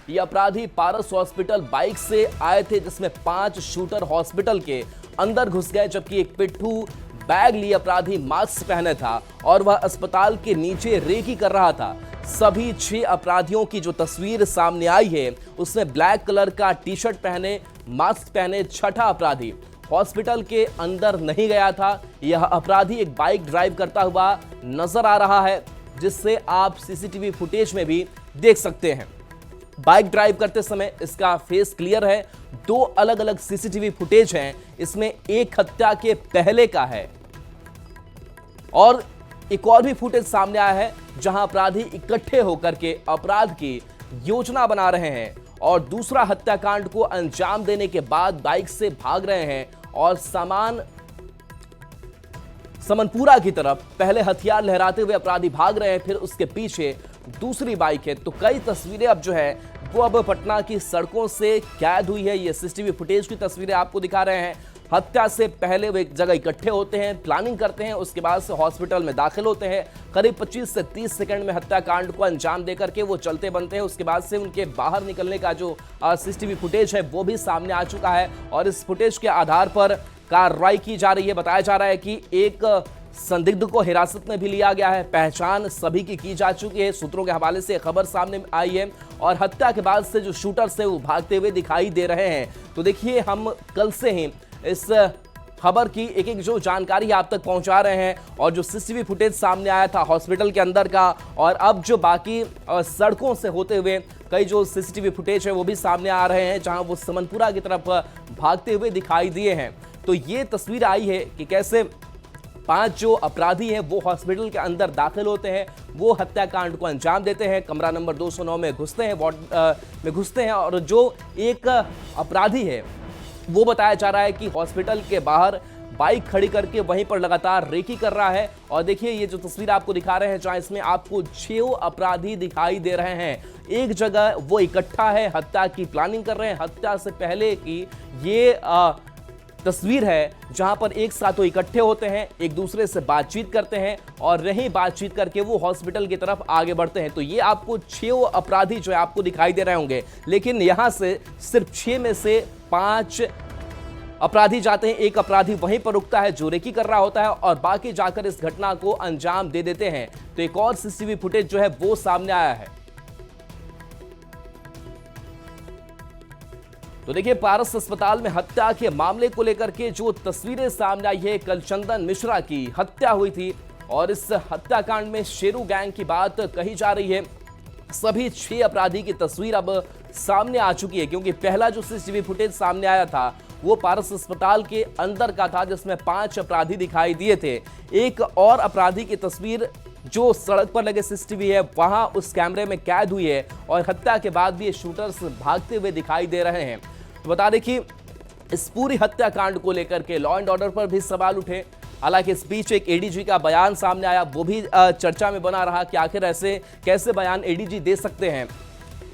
ये अपराधी पारस hospital bike से आए थे, जिसमें 5 शूटर हॉस्पिटल के अंदर घुस गए, जबकि एक पिट्ठू बैग लिए अपराधी मास्क पहने था और वह अस्पताल के नीचे रेकी कर रहा था। सभी 6 अपराधियों की जो तस्वीर सामने आई है, उसमें ब्लैक कलर का टी शर्ट पहने, मास्क पहने छठा अपराधी हॉस्पिटल के अंदर नहीं गया था। यह अपराधी एक बाइक ड्राइव करता हुआ नजर आ रहा है, जिससे आप सीसीटीवी फुटेज में भी देख सकते हैं। बाइक ड्राइव करते समय इसका फेस क्लियर है। 2 अलग अलग सीसीटीवी फुटेज हैं, इसमें एक हत्या के पहले का है और एक और भी फुटेज सामने आया है जहां अपराधी इकट्ठे होकर के अपराध की योजना बना रहे हैं और दूसरा हत्याकांड को अंजाम देने के बाद बाइक से भाग रहे हैं और समनपुरा की तरफ पहले हथियार लहराते हुए अपराधी भाग रहे हैं, फिर उसके पीछे दूसरी बाइक है। तो कई तस्वीरें अब जो है वो अब पटना की सड़कों से कैद हुई है। ये सीसीटीवी फुटेज की तस्वीरें आपको दिखा रहे हैं। हत्या से पहले वो एक जगह इकट्ठे होते हैं, प्लानिंग करते हैं, उसके बाद से हॉस्पिटल में दाखिल होते हैं। करीब 25 से 30 सेकंड में हत्याकांड को अंजाम देकर के वो चलते बनते हैं। उसके बाद से उनके बाहर निकलने का जो सीसीटीवी फुटेज है वो भी सामने आ चुका है और इस फुटेज के आधार पर कार्रवाई की जा रही है। बताया जा रहा है कि एक संदिग्ध को हिरासत में भी लिया गया है। पहचान सभी की जा चुकी है। सूत्रों के हवाले से खबर सामने आई है और हत्या के बाद से जो शूटर्स है वो भागते हुए दिखाई दे रहे हैं। तो देखिए, हम कल से ही इस खबर की एक एक जो जानकारी आप तक पहुंचा रहे हैं और जो सीसीटीवी फुटेज सामने आया था हॉस्पिटल के अंदर का, और अब जो बाकी सड़कों से होते हुए कई जो सीसीटीवी फुटेज है वो भी सामने आ रहे हैं, जहां वो समनपुरा की तरफ भागते हुए दिखाई दिए हैं। तो ये तस्वीर आई है कि कैसे 5 जो अपराधी हैं वो हॉस्पिटल के अंदर दाखिल होते हैं, वो हत्याकांड को अंजाम देते हैं, कमरा नंबर 209 में घुसते हैं, वार्ड में घुसते हैं और जो एक अपराधी है वो बताया जा रहा है कि हॉस्पिटल के बाहर बाइक खड़ी करके वहीं पर लगातार रेकी कर रहा है। और देखिए, ये जो तस्वीर आपको दिखा रहे हैं, जहां इसमें आपको 6 अपराधी दिखाई दे रहे हैं, एक जगह वो इकट्ठा है, हत्या की प्लानिंग कर रहे हैं। हत्या से पहले की ये तस्वीर है जहां पर एक साथ वो इकट्ठे होते हैं, एक दूसरे से बातचीत करते हैं और रही बातचीत करके वो हॉस्पिटल की तरफ आगे बढ़ते हैं। तो ये आपको 6 अपराधी जो है आपको दिखाई दे रहे होंगे, लेकिन यहां से सिर्फ 6 में से 5 अपराधी जाते हैं। एक अपराधी वहीं पर रुकता है जो रेकी कर रहा होता है और बाकी जाकर इस घटना को अंजाम दे देते हैं। तो एक और सीसीटीवी फुटेज जो है वो सामने आया है। तो देखिए, पारस अस्पताल में हत्या के मामले को लेकर के जो तस्वीरें सामने आई है, कल चंदन मिश्रा की हत्या हुई थी और इस हत्याकांड में शेरू गैंग की बात कही जा रही है। सभी 6 अपराधी की तस्वीर अब सामने आ चुकी है, क्योंकि पहला जो सीसीटीवी फुटेज सामने आया था वो पारस अस्पताल के अंदर का था, जिसमें 5 अपराधी दिखाई दिए थे। एक और अपराधी की तस्वीर जो सड़क पर लगे सीसीटीवी है वहां उस कैमरे में कैद हुई है और हत्या के बाद भी ये शूटर्स भागते हुए दिखाई दे रहे हैं। तो बता दें कि इस पूरी हत्याकांड को लेकर के लॉ एंड ऑर्डर पर भी सवाल उठे। हालांकि इस बीच एक एडीजी का बयान सामने आया, वो भी चर्चा में बना रहा कि आखिर ऐसे कैसे बयान एडीजी दे सकते हैं।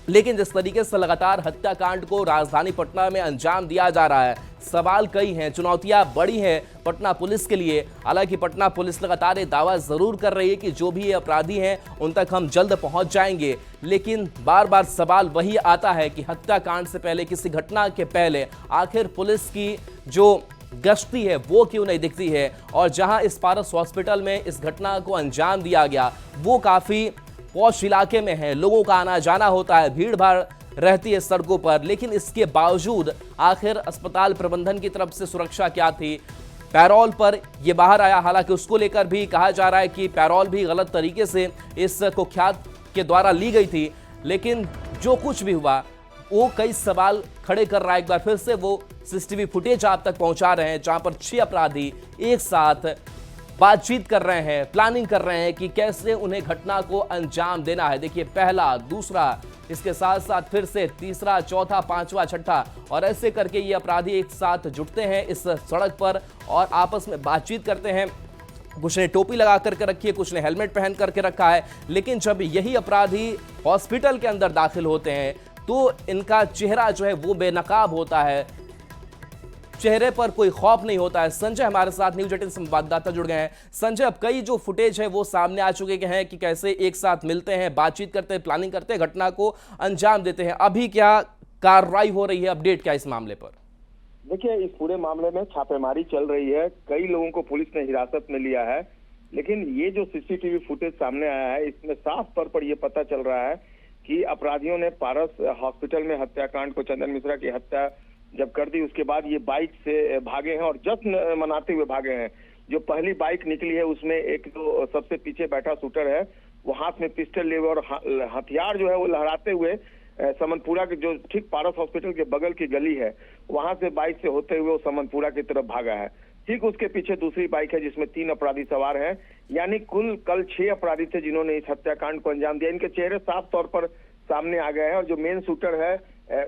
लेकिन जिस तरीके से लगातार हत्याकांड को राजधानी पटना में अंजाम दिया जा रहा है, सवाल कई हैं, चुनौतियां बड़ी हैं पटना पुलिस के लिए। हालांकि पटना पुलिस लगातार ये दावा जरूर कर रही है कि जो भी ये अपराधी हैं उन तक हम जल्द पहुंच जाएंगे, लेकिन बार बार सवाल वही आता है कि हत्याकांड से पहले, किसी घटना के पहले आखिर पुलिस की जो गश्ती है वो क्यों नहीं दिखती है। और जहां इस पारस हॉस्पिटल में इस घटना को अंजाम दिया गया वो काफी पॉश इलाके में है, लोगों का आना जाना होता है, भीड़ भाड़ रहती है सड़कों पर, लेकिन इसके बावजूद आखिर अस्पताल प्रबंधन की तरफ से सुरक्षा क्या थी। पैरोल पर यह बाहर आया, हालांकि उसको लेकर भी कहा जा रहा है कि पैरोल भी गलत तरीके से इस कुख्यात के द्वारा ली गई थी। लेकिन जो कुछ भी हुआ वो कई सवाल खड़े कर रहा है। एक बार फिर से वो सीसीटीवी फुटेज आप तक पहुंचा रहे हैं जहां पर 6 अपराधी एक साथ बातचीत कर रहे हैं, प्लानिंग कर रहे हैं कि कैसे उन्हें घटना को अंजाम देना है। देखिए, पहला, दूसरा, इसके साथ साथ फिर से तीसरा, चौथा, पांचवा, छठा, और ऐसे करके ये अपराधी एक साथ जुटते हैं इस सड़क पर और आपस में बातचीत करते हैं। कुछ ने टोपी लगा करके रखी है, कुछ ने हेलमेट पहन करके रखा है, लेकिन जब यही अपराधी हॉस्पिटल के अंदर दाखिल होते हैं तो इनका चेहरा जो है वो बेनकाब होता है। चेहरे पर कोई खौफ नहीं होता है। संजय हमारे साथ न्यूज 18 संवाददाता जुड़ गए हैं। संजय, अब कई जो फुटेज है वो सामने आ चुके हैं कि कैसे एक साथ मिलते हैं, बातचीत करते हैं, प्लानिंग करते हैं, घटना को अंजाम देते हैं। अभी क्या कार्रवाई हो रही है, अपडेट क्या इस मामले पर? देखिए, इस पूरे मामले में छापेमारी चल रही है। कई लोगों को पुलिस ने हिरासत में लिया है, लेकिन ये जो सीसीटीवी फुटेज सामने आया है इसमें साफ तौर पर यह पता चल रहा है कि अपराधियों ने पारस हॉस्पिटल में हत्याकांड को, चंदन मिश्रा की हत्या जब कर दी उसके बाद ये बाइक से भागे हैं और जश्न मनाते हुए भागे हैं। जो पहली बाइक निकली है उसमें एक जो सबसे पीछे बैठा शूटर है वो हाथ में पिस्टल लिए हुए और हथियार जो है वो लहराते हुए समनपुरा के जो ठीक पारस हॉस्पिटल के बगल की गली है वहां से बाइक से होते हुए वो समनपुरा की तरफ भागा है। ठीक उसके पीछे दूसरी बाइक है जिसमें 3 अपराधी सवार हैं, यानी कुल कल 6 अपराधी थे जिन्होंने इस हत्याकांड को अंजाम दिया। इनके चेहरे साफ तौर पर सामने आ गए हैं और जो मेन शूटर है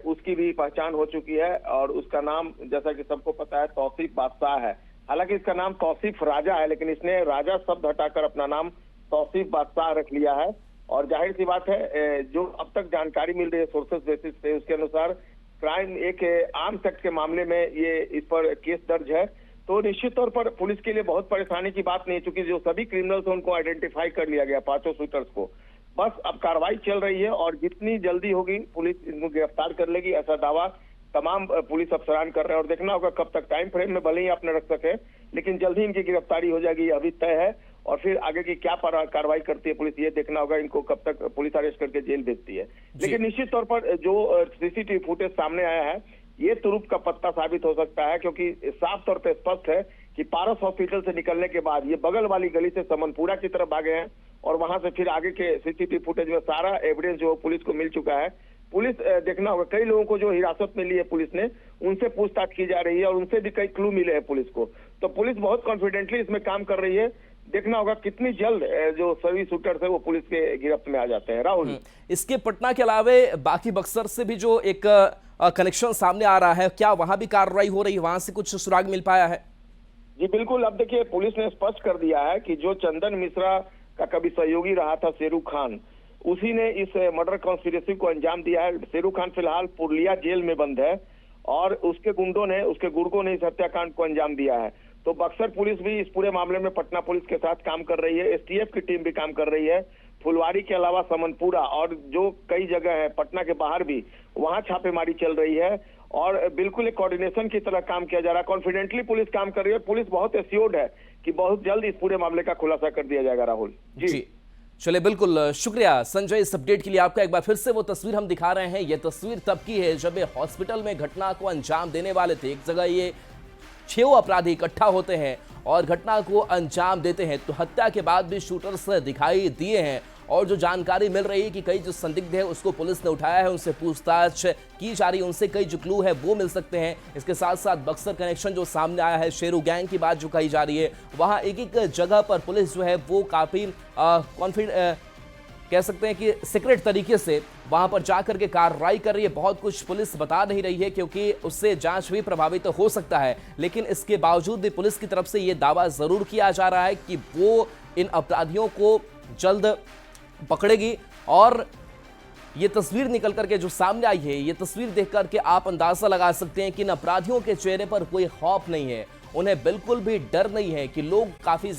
उसकी भी पहचान हो चुकी है और उसका नाम जैसा कि सबको पता है तौसीफ बादशाह है। हालांकि इसका नाम तौसीफ राजा है, लेकिन इसने राजा शब्द हटाकर अपना नाम तौसीफ बादशाह रख लिया है। और जाहिर सी बात है जो अब तक जानकारी मिल रही है सोर्सेस बेसिस पे, उसके अनुसार क्राइम एक आर्म्स एक्ट के मामले में ये इस पर केस दर्ज है। तो निश्चित तौर पर पुलिस के लिए बहुत परेशानी की बात नहीं है, क्योंकि जो सभी क्रिमिनल्स हैं उनको आइडेंटिफाई कर लिया गया, 5 शूटर्स को। बस अब कार्रवाई चल रही है और जितनी जल्दी होगी पुलिस इनको गिरफ्तार कर लेगी, ऐसा दावा तमाम पुलिस अफसरान कर रहे हैं। और देखना होगा कब तक, टाइम फ्रेम में भले ही आप न रख सके, लेकिन जल्द ही इनकी गिरफ्तारी हो जाएगी, अभी तय है। और फिर आगे की क्या कार्रवाई करती है पुलिस, ये देखना होगा, इनको कब तक पुलिस अरेस्ट करके जेल भेजती है। लेकिन निश्चित तौर पर जो सीसीटीवी फुटेज सामने आया है ये तुरुप का पत्ता साबित हो सकता है, क्योंकि साफ तौर पर स्पष्ट है कि पारस हॉस्पिटल से निकलने के बाद ये बगल वाली गली से समनपुरा की तरफ भागे हैं और वहां से फिर आगे के सीसीटीवी फुटेज में सारा एविडेंस जो पुलिस को मिल चुका है। पुलिस देखना होगा, कई लोगों को जो हिरासत में ली है पुलिस ने, उनसे पूछताछ की जा रही है और उनसे भी कई क्लू मिले हैं पुलिस को। तो पुलिस बहुत कॉन्फिडेंटली इसमें काम कर रही है। देखना होगा कितनी जल्द जो सभी शूटर्स है वो पुलिस के गिरफ्त में आ जाते हैं। राहुल, इसके पटना के अलावे बाकी बक्सर से भी जो एक कनेक्शन सामने आ रहा है, क्या वहां भी कार्रवाई हो रही है, वहां से कुछ सुराग मिल पाया है? जी बिल्कुल, अब देखिए पुलिस ने स्पष्ट कर दिया है कि जो चंदन मिश्रा का कभी सहयोगी रहा था शेरू खान, उसी ने इस मर्डर कॉन्स्पिरेसी को अंजाम दिया है। शेरू खान फिलहाल पुरलिया जेल में बंद है और उसके गुर्गों ने इस हत्याकांड को अंजाम दिया है। तो बक्सर पुलिस भी इस पूरे मामले में पटना पुलिस के साथ काम कर रही है, एसटीएफ की टीम भी काम कर रही है। फुलवारी के अलावा समनपुरा और जो कई जगह है पटना के बाहर भी, वहां छापेमारी चल रही है और बिल्कुल एक कोऑर्डिनेशन की तरह काम किया जा रहा है। कॉन्फिडेंटली पुलिस काम कर रही है। पुलिस बहुत एश्योर्ड है कि बहुत जल्द इस पूरे मामले का खुलासा कर दिया जाएगा। राहुल जी चलिए, बिल्कुल शुक्रिया संजय इस अपडेट के लिए आपका। एक बार फिर से वो तस्वीर हम दिखा रहे हैं, ये तस्वीर तब की है जब ये हॉस्पिटल में घटना को अंजाम देने वाले थे। एक जगह ये 6 अपराधी इकट्ठा होते हैं और घटना को अंजाम देते हैं। तो हत्या के बाद भी शूटर्स दिखाई दिए हैं और जो जानकारी मिल रही है कि कई जो संदिग्ध है उसको पुलिस ने उठाया है, उनसे पूछताछ की जा रही है, उनसे कई जो क्लू है वो मिल सकते हैं। इसके साथ साथ बक्सर कनेक्शन जो सामने आया है, शेरू गैंग की बात जो कही जा रही है, वहां एक एक जगह पर पुलिस जो है वो काफी कह सकते हैं कि सीक्रेट तरीके से वहां पर जाकर के कार्रवाई कर रही है। बहुत कुछ पुलिस बता नहीं रही है क्योंकि उससे जांच भी प्रभावित हो सकता है, लेकिन इसके बावजूद भी पुलिस की तरफ से यह दावा जरूर किया जा रहा है कि वो इन अपराधियों को जल्द पकड़ेगी। और ये तस्वीर निकल करके जो सामने आई है, ये तस्वीर देख करके आप अंदाजा लगा सकते हैं कि इन अपराधियों के चेहरे पर कोई खौफ नहीं है, उन्हें बिल्कुल भी डर नहीं है कि लोग काफी